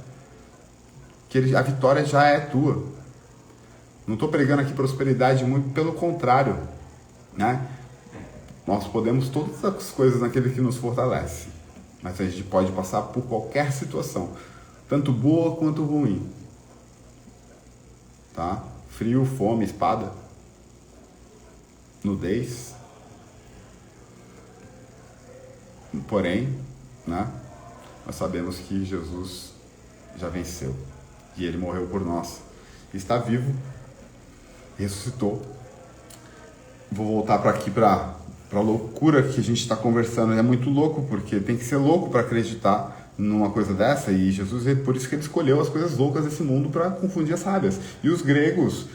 que a vitória já é tua. Não estou pregando aqui prosperidade, muito pelo contrário, né? Nós podemos todas as coisas naquele que nos fortalece, mas a gente pode passar por qualquer situação, tanto boa quanto ruim, tá? Frio, fome, espada, nudez, porém, né? Nós sabemos que Jesus já venceu e ele morreu por nós, está vivo, ressuscitou. Vou voltar para aqui para a loucura que a gente está conversando. É muito louco, porque tem que ser louco para acreditar numa coisa dessa, e Jesus, por isso que ele escolheu as coisas loucas desse mundo para confundir as sábias. E os gregos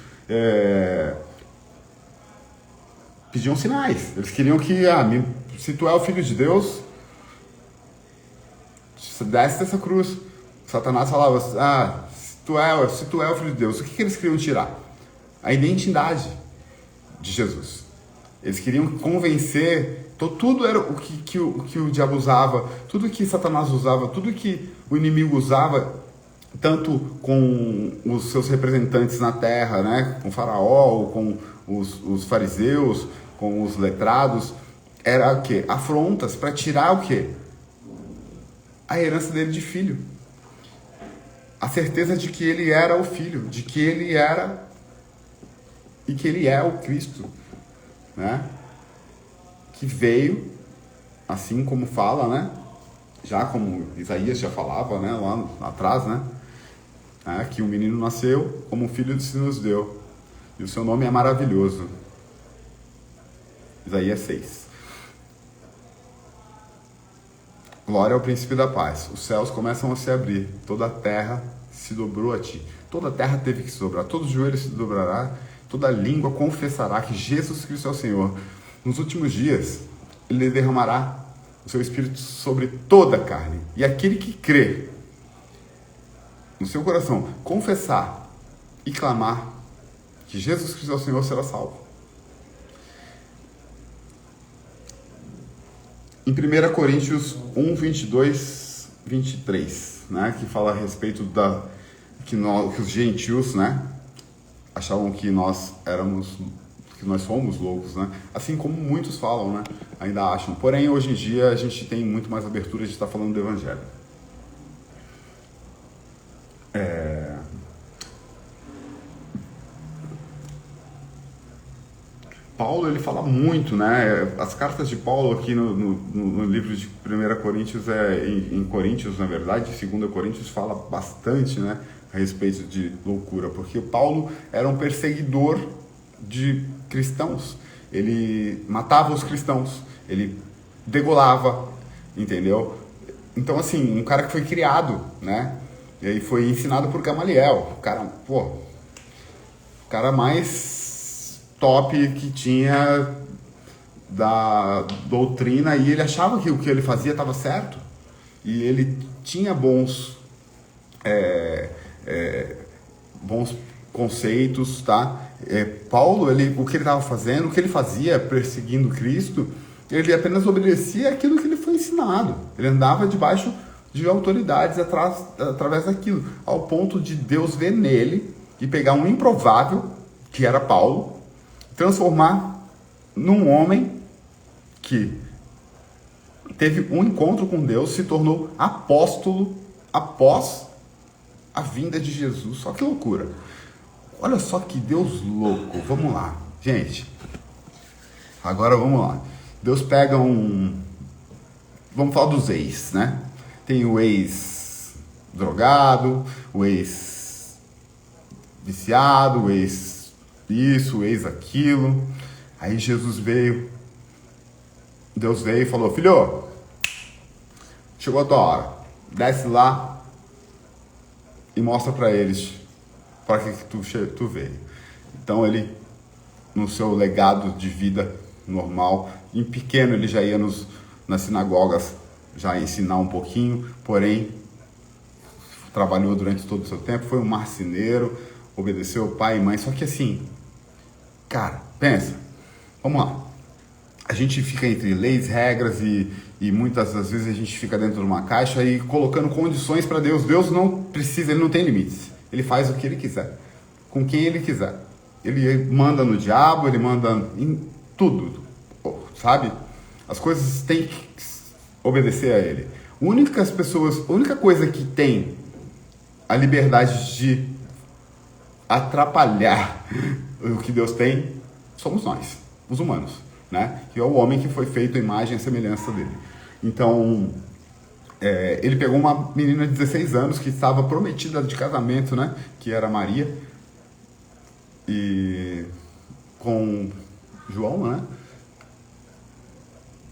pediam sinais. Eles queriam que, se tu é o filho de Deus, desce dessa cruz. Satanás falava, se tu é o filho de Deus, o que eles queriam tirar? A identidade de Jesus. Eles queriam convencer, tudo era o que o diabo usava, tudo que Satanás usava, tudo que o inimigo usava, tanto com os seus representantes na terra, né? Com Faraó, com os fariseus, com os letrados, era o quê? Afrontas para tirar o quê? A herança dele de filho. A certeza de que ele era o filho, de que ele era e que ele é o Cristo, né? Que veio, assim como fala, né? Já como Isaías já falava, né? Lá atrás, né? Que o menino nasceu, como um filho se nos deu, e o seu nome é maravilhoso. Isaías 6. Glória ao príncipe da paz. Os céus começam a se abrir, toda a terra se dobrou a ti. Toda a terra teve que se dobrar, todo joelho se dobrará, toda língua confessará que Jesus Cristo é o Senhor. Nos últimos dias, ele derramará o seu Espírito sobre toda a carne. E aquele que crê no seu coração, confessar e clamar que Jesus Cristo é o Senhor, será salvo. Em 1 Coríntios 1, 22, 23, né, que fala a respeito que os gentios, né, achavam que nós somos loucos, né? Assim como muitos falam, né? Ainda acham. Porém, hoje em dia, a gente tem muito mais abertura de estar falando do Evangelho. Paulo, ele fala muito, né? As cartas de Paulo aqui no livro de 1 Coríntios, em Coríntios, na verdade, 2 Coríntios, fala bastante, né, a respeito de loucura, porque Paulo era um perseguidor de cristãos. Ele matava os cristãos, ele degolava, entendeu? Então, assim, um cara que foi criado, né? E aí foi ensinado por Gamaliel, o cara mais top que tinha da doutrina, e ele achava que o que ele fazia estava certo, e ele tinha bons conceitos, tá? Paulo, o que ele estava fazendo, o que ele fazia perseguindo Cristo, ele apenas obedecia aquilo que ele foi ensinado. Ele andava debaixo de autoridades através daquilo, ao ponto de Deus ver nele e pegar um improvável, que era Paulo, transformar num homem que teve um encontro com Deus, se tornou apóstolo após a vinda de Jesus. Só que loucura. Olha só que Deus louco. Vamos lá, gente. Agora vamos lá. Deus pega vamos falar dos ex, né? Tem o ex drogado, o ex viciado, o ex isso, o ex aquilo. Aí Jesus veio. Deus veio e falou: filho, chegou a tua hora. Desce lá e mostra para eles para que tu veio. Então ele no seu legado de vida normal. Em pequeno ele já ia nas sinagogas já ensinar um pouquinho, porém trabalhou durante todo o seu tempo, foi um marceneiro, obedeceu pai e mãe. Só que assim, cara, pensa, vamos lá. A gente fica entre leis, regras e muitas das vezes a gente fica dentro de uma caixa e colocando condições para Deus. Deus não precisa, ele não tem limites. Ele faz o que ele quiser, com quem ele quiser. Ele manda no diabo, ele manda em tudo, sabe? As coisas têm que obedecer a ele. A única coisa que tem a liberdade de atrapalhar o que Deus tem somos nós, os humanos, né? Que é o homem que foi feito à imagem e semelhança dele. Então, ele pegou uma menina de 16 anos que estava prometida de casamento, né? Que era Maria, e com João, né?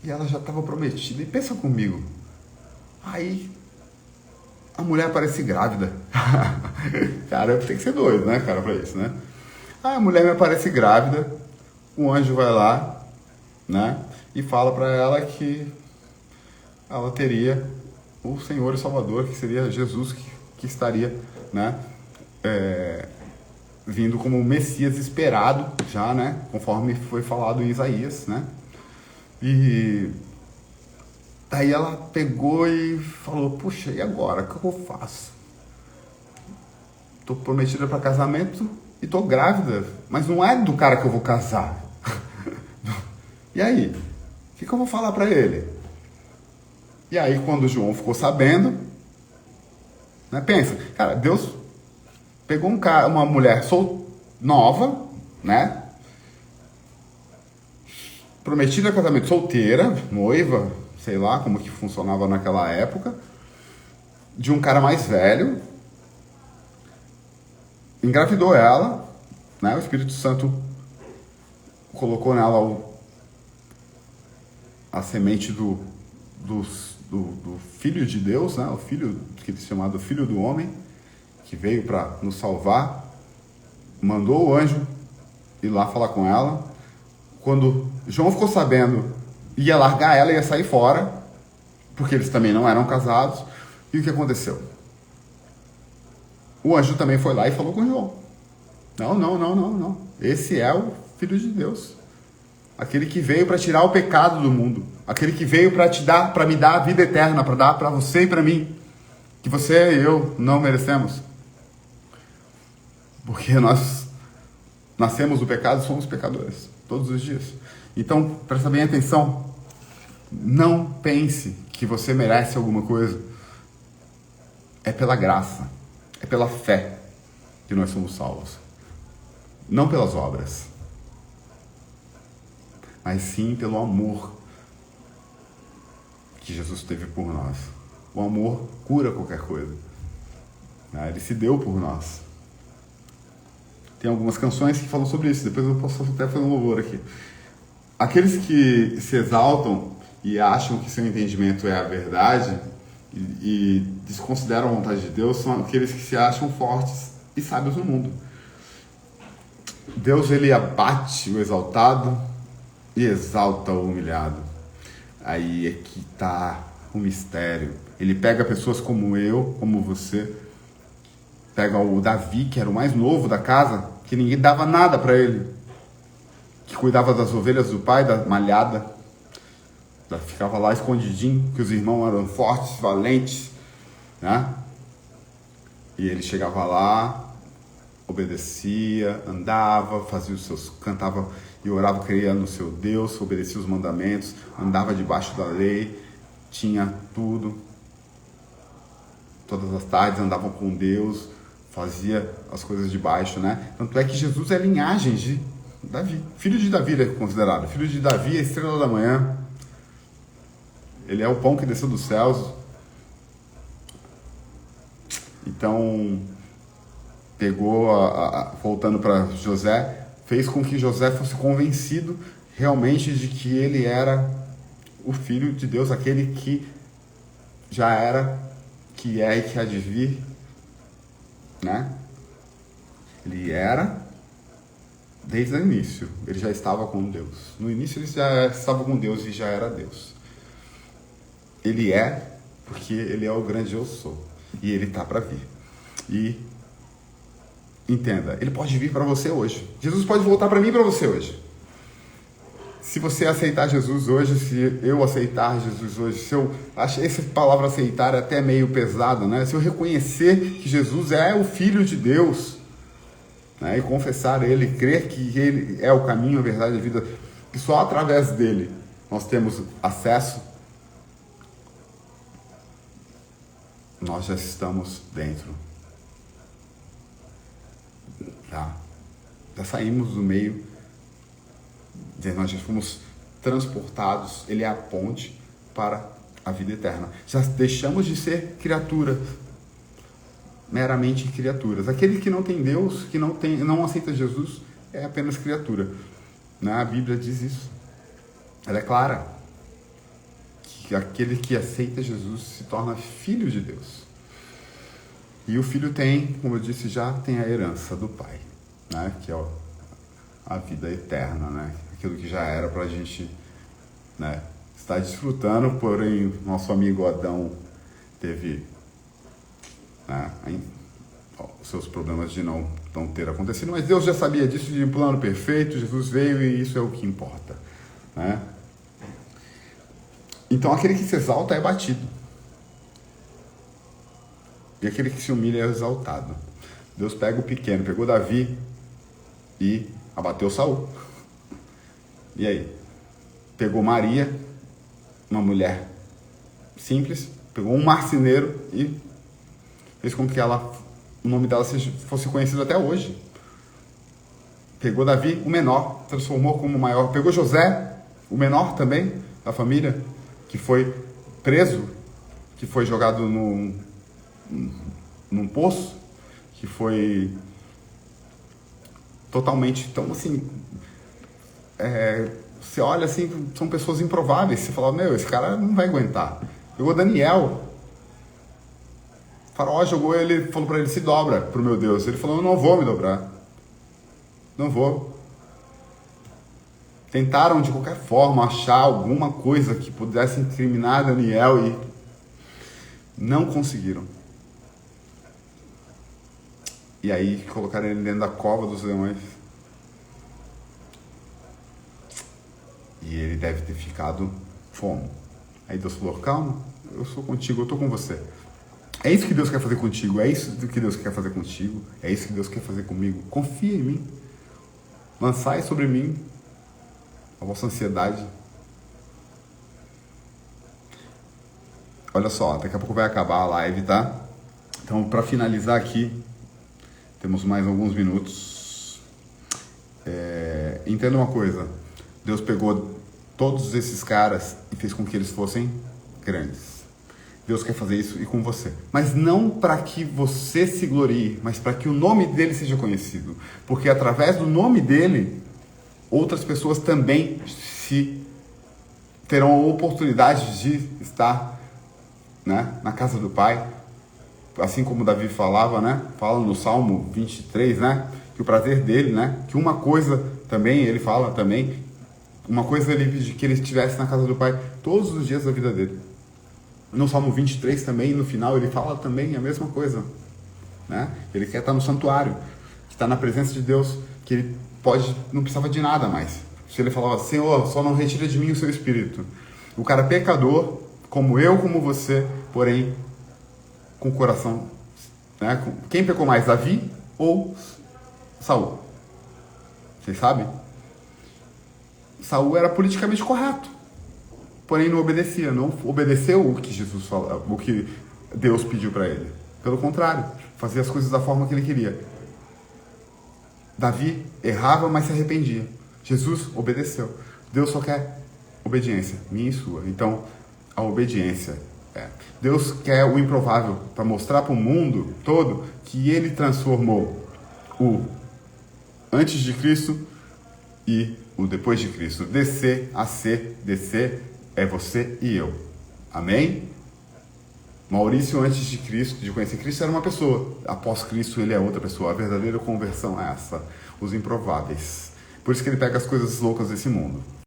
E ela já estava prometida. E pensa comigo, aí a mulher aparece grávida. Cara, tem que ser doido, né, cara, pra isso, né? Aí a mulher me aparece grávida, o anjo vai lá, né? E fala pra ela que ela teria o Senhor e Salvador, que seria Jesus, que estaria, né? Vindo como o Messias esperado já, né? Conforme foi falado em Isaías, né? E daí ela pegou e falou, puxa, e agora? O que eu faço? Tô prometida para casamento e tô grávida, mas não é do cara que eu vou casar. E aí? O que eu vou falar para ele? E aí quando o João ficou sabendo, né? Pensa, cara, Deus pegou uma mulher nova, né? Prometida a casamento, solteira, noiva, sei lá como que funcionava naquela época, de um cara mais velho, engravidou ela, né? O Espírito Santo colocou nela a semente do Filho de Deus, né? O Filho, que é chamado Filho do Homem, que veio para nos salvar, mandou o anjo ir lá falar com ela. Quando João ficou sabendo, ia largar ela, ia sair fora, porque eles também não eram casados. E o que aconteceu? O anjo também foi lá e falou com João. Não. Esse é o Filho de Deus. Aquele que veio para tirar o pecado do mundo. Aquele que veio para me dar a vida eterna, para dar para você e para mim. Que você e eu não merecemos. Porque nós nascemos do pecado, somos pecadores. Todos os dias. Então, presta bem atenção. Não pense que você merece alguma coisa. É pela graça. É pela fé que nós somos salvos. Não pelas obras. Mas sim pelo amor que Jesus teve por nós. O amor cura qualquer coisa. Ele se deu por nós. Tem algumas canções que falam sobre isso. Depois eu posso até fazer um louvor aqui. Aqueles que se exaltam e acham que seu entendimento é a verdade e desconsideram a vontade de Deus são aqueles que se acham fortes e sábios no mundo. Deus, ele abate o exaltado e exalta o humilhado. Aí é que está o mistério. Ele pega pessoas como eu, como você. Pega o Davi, que era o mais novo da casa, que ninguém dava nada para ele. Que cuidava das ovelhas do pai, da malhada. Ficava lá escondidinho, que os irmãos eram fortes, valentes, né? E ele chegava lá, obedecia, andava, fazia os seus, cantava e orava, cria no seu Deus, obedecia os mandamentos, andava debaixo da lei, tinha tudo. Todas as tardes andavam com Deus, fazia as coisas de baixo, né? Tanto é que Jesus é linhagem de Davi. Filho de Davi ele é considerado. Filho de Davi é a estrela da manhã. Ele é o pão que desceu dos céus. Então, pegou, voltando para José, fez com que José fosse convencido realmente de que ele era o Filho de Deus, aquele que já era, que é e que há de vir, né? Ele era desde o início, ele já estava com Deus. No início ele já estava com Deus e já era Deus. Ele é, porque ele é o grande eu sou. E ele está para vir. E entenda, ele pode vir para você hoje. Jesus pode voltar para mim e para você hoje. Se você aceitar Jesus hoje, se eu aceitar Jesus hoje, se eu acho essa palavra aceitar é até meio pesada, né? Se eu reconhecer que Jesus é o Filho de Deus, né? E confessar Ele, crer que Ele é o caminho, a verdade e a vida, que só através dele nós temos acesso, nós já estamos dentro. Já saímos do meio, nós já fomos transportados, ele é a ponte para a vida eterna. Já deixamos de ser criaturas, meramente criaturas. Aquele que não tem Deus, que não aceita Jesus, é apenas criatura. Né? A Bíblia diz isso. Ela é clara. Que aquele que aceita Jesus se torna filho de Deus. E o filho tem, como eu disse já, tem a herança do Pai, né? Que é a vida eterna, né? Aquilo que já era para a gente, né, estar desfrutando, porém nosso amigo Adão teve, né, os seus problemas de não ter acontecido, mas Deus já sabia disso, de um plano perfeito, Jesus veio e isso é o que importa, né? Então aquele que se exalta é batido, e aquele que se humilha é exaltado. Deus pega o pequeno, pegou Davi e abateu Saul. E aí? Pegou Maria, uma mulher simples, pegou um marceneiro e fez com que o nome dela fosse conhecido até hoje. Pegou Davi, o menor, transformou como o maior. Pegou José, o menor também, da família, que foi preso, que foi jogado num poço, que foi totalmente, então assim, você olha assim, são pessoas improváveis, você fala, esse cara não vai aguentar. Pegou Daniel, o faraó jogou ele, falou para ele, se dobra pro meu Deus. Ele falou, eu não vou me dobrar, não vou. Tentaram de qualquer forma achar alguma coisa que pudesse incriminar Daniel e não conseguiram. E aí colocaram ele dentro da cova dos leões. E ele deve ter ficado fome. Aí Deus falou, calma, eu sou contigo, eu estou com você. É isso que Deus quer fazer contigo, é isso que Deus quer fazer contigo, é isso que Deus quer fazer comigo. Confia em mim. Lançai sobre mim a vossa ansiedade. Olha só, daqui a pouco vai acabar a live, tá? Então, para finalizar aqui, temos mais alguns minutos. Entenda uma coisa. Deus pegou todos esses caras e fez com que eles fossem grandes. Deus quer fazer isso e com você. Mas não para que você se glorie, mas para que o nome dele seja conhecido. Porque através do nome dele, outras pessoas também terão a oportunidade de estar, né, na casa do Pai. Assim como Davi falava, né? Fala no Salmo 23, né? Que o prazer dele, né? Que uma coisa também, ele fala também, uma coisa ele que ele estivesse na casa do Pai todos os dias da vida dele. No Salmo 23 também, no final, ele fala também a mesma coisa, né? Ele quer estar no santuário, que está na presença de Deus, que ele não precisava de nada mais. Se ele falava, Senhor, só não retira de mim o seu espírito. O cara pecador, como eu, como você, porém, com o coração, né? Quem pecou mais, Davi ou Saul? Vocês sabem? Saul era politicamente correto, porém não obedecia, não obedeceu o que Jesus falou, o que Deus pediu para ele. Pelo contrário, fazia as coisas da forma que ele queria. Davi errava, mas se arrependia. Jesus obedeceu. Deus só quer obediência, minha e sua. Então, a obediência Deus quer o improvável para mostrar para o mundo todo que ele transformou o antes de Cristo e o depois de Cristo. Descer a ser, descer é você e eu. Amém? Maurício, antes de Cristo, de conhecer Cristo, era uma pessoa. Após Cristo, ele é outra pessoa. A verdadeira conversão é essa. Os improváveis. Por isso que ele pega as coisas loucas desse mundo.